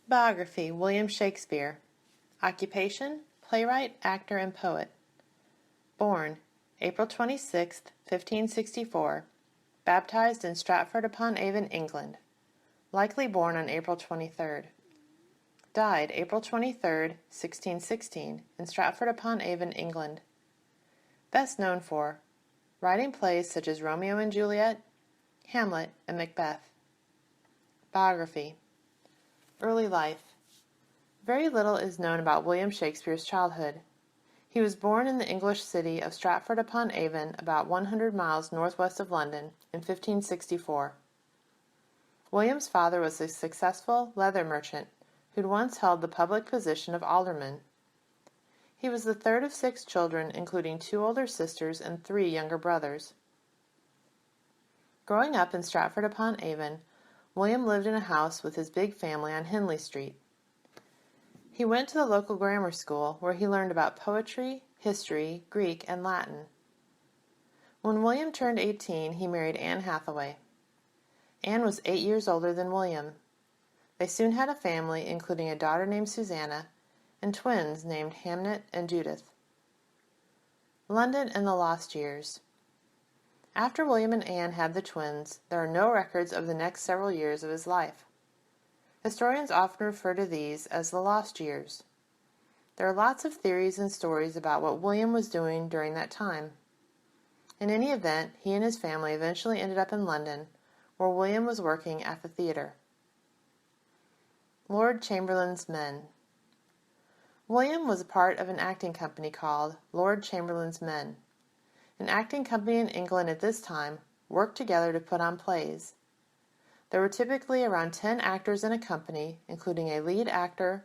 Biography, William Shakespeare. Occupation, playwright, actor, and poet. Born, April 26, 1564. Baptized in Stratford-upon-Avon, England. Likely born on April 23rd. Died April 23rd, 1616, in Stratford-upon-Avon, England. Best known for writing plays such as Romeo and Juliet, Hamlet, and Macbeth. Biography. Early life. Very little is known about William Shakespeare's childhood. He was born in the English city of Stratford-upon-Avon, about 100 miles northwest of London, in 1564. William's father was a successful leather merchant who'd once held the public position of alderman. He was the third of 6 children, including 2 older sisters and 3 younger brothers. Growing up in Stratford-upon-Avon, William lived in a house with his big family on Hindley Street. He went to the local grammar school where he learned about poetry, history, Greek, and Latin. When William turned 18, he married Anne Hathaway. Anne was 8 years older than William. They soon had a family, including a daughter named Susanna and twins named Hamnet and Judith. London and the Lost Years. After William and Anne had the twins, there are no records of the next several years of his life. Historians often refer to these as the lost years. There are lots of theories and stories about what William was doing during that time. In any event, he and his family eventually ended up in London, where William was working at the theatre. Lord Chamberlain's Men. William was a part of an acting company called Lord Chamberlain's Men. An acting company in England at this time worked together to put on plays. There were typically around 10 actors in a company, including a lead actor,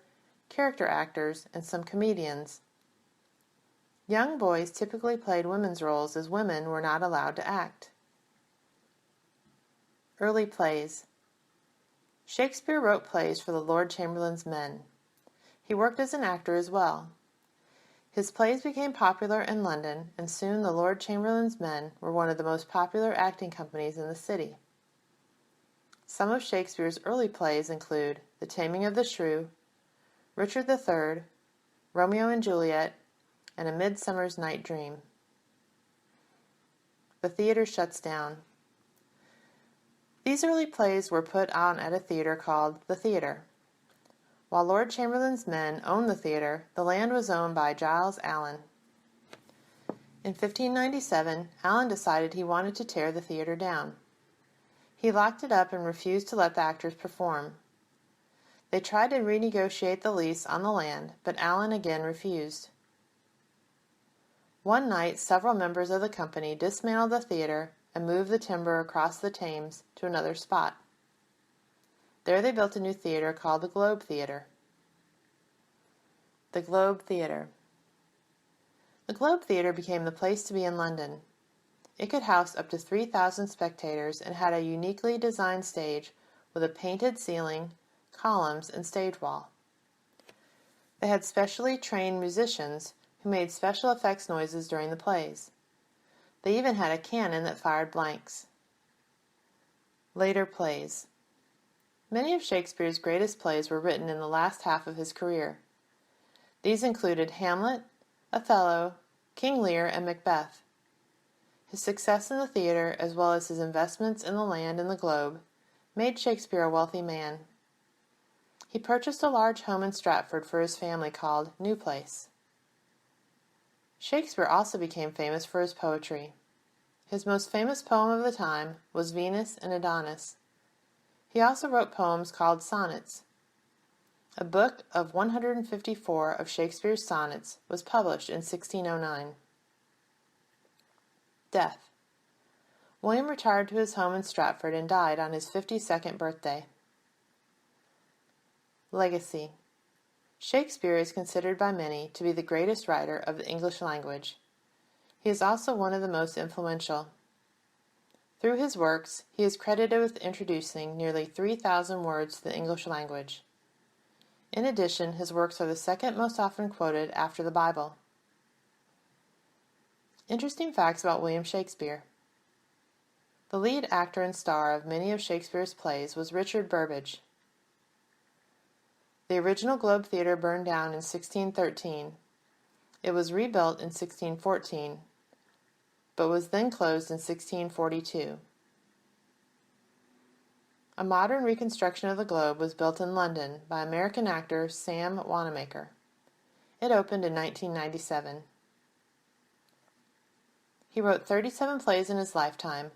character actors, and some comedians. Young boys typically played women's roles as women were not allowed to act. Early plays. Shakespeare wrote plays for the Lord Chamberlain's Men. He worked as an actor as well. His plays became popular in London, and soon the Lord Chamberlain's Men were one of the most popular acting companies in the city. Some of Shakespeare's early plays include The Taming of the Shrew, Richard III, Romeo and Juliet, and A Midsummer's Night Dream. The theater shuts down. These early plays were put on at a theater called the Theater. While Lord Chamberlain's Men owned the theater, the land was owned by Giles Allen. In 1597, Allen decided he wanted to tear the theater down. He locked it up and refused to let the actors perform. They tried to renegotiate the lease on the land, but Allen again refused. One night, several members of the company dismantled the theater and moved the timber across the Thames to another spot. There they built a new theater called the Globe Theater. The Globe Theater. The Globe Theater became the place to be in London. It could house up to 3,000 spectators and had a uniquely designed stage with a painted ceiling, columns, and stage wall. They had specially trained musicians who made special effects noises during the plays. They even had a cannon that fired blanks. Later plays. Many of Shakespeare's greatest plays were written in the last half of his career. These included Hamlet, Othello, King Lear, and Macbeth. His success in the theater, as well as his investments in the land and the globe, made Shakespeare a wealthy man. He purchased a large home in Stratford for his family called New Place. Shakespeare also became famous for his poetry. His most famous poem of the time was Venus and Adonis. He also wrote poems called sonnets. A book of 154 of Shakespeare's sonnets was published in 1609. Death. William retired to his home in Stratford and died on his 52nd birthday. Legacy. Shakespeare is considered by many to be the greatest writer of the English language. He is also one of the most influential. Through his works, he is credited with introducing nearly 3,000 words to the English language. In addition, his works are the second most often quoted after the Bible. Interesting facts about William Shakespeare. The lead actor and star of many of Shakespeare's plays was Richard Burbage. The original Globe Theatre burned down in 1613. It was rebuilt in 1614, but was then closed in 1642. A modern reconstruction of the Globe was built in London by American actor Sam Wanamaker. It opened in 1997. He wrote 37 plays in his lifetime,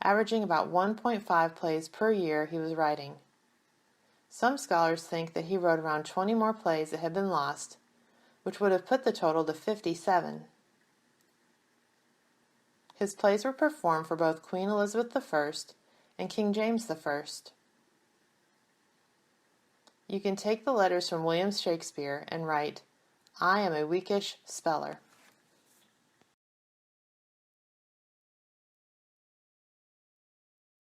averaging about 1.5 plays per year he was writing. Some scholars think that he wrote around 20 more plays that had been lost, which would have put the total to 57. His plays were performed for both Queen Elizabeth I and King James I. You can take the letters from William Shakespeare and write, "I am a weakish speller."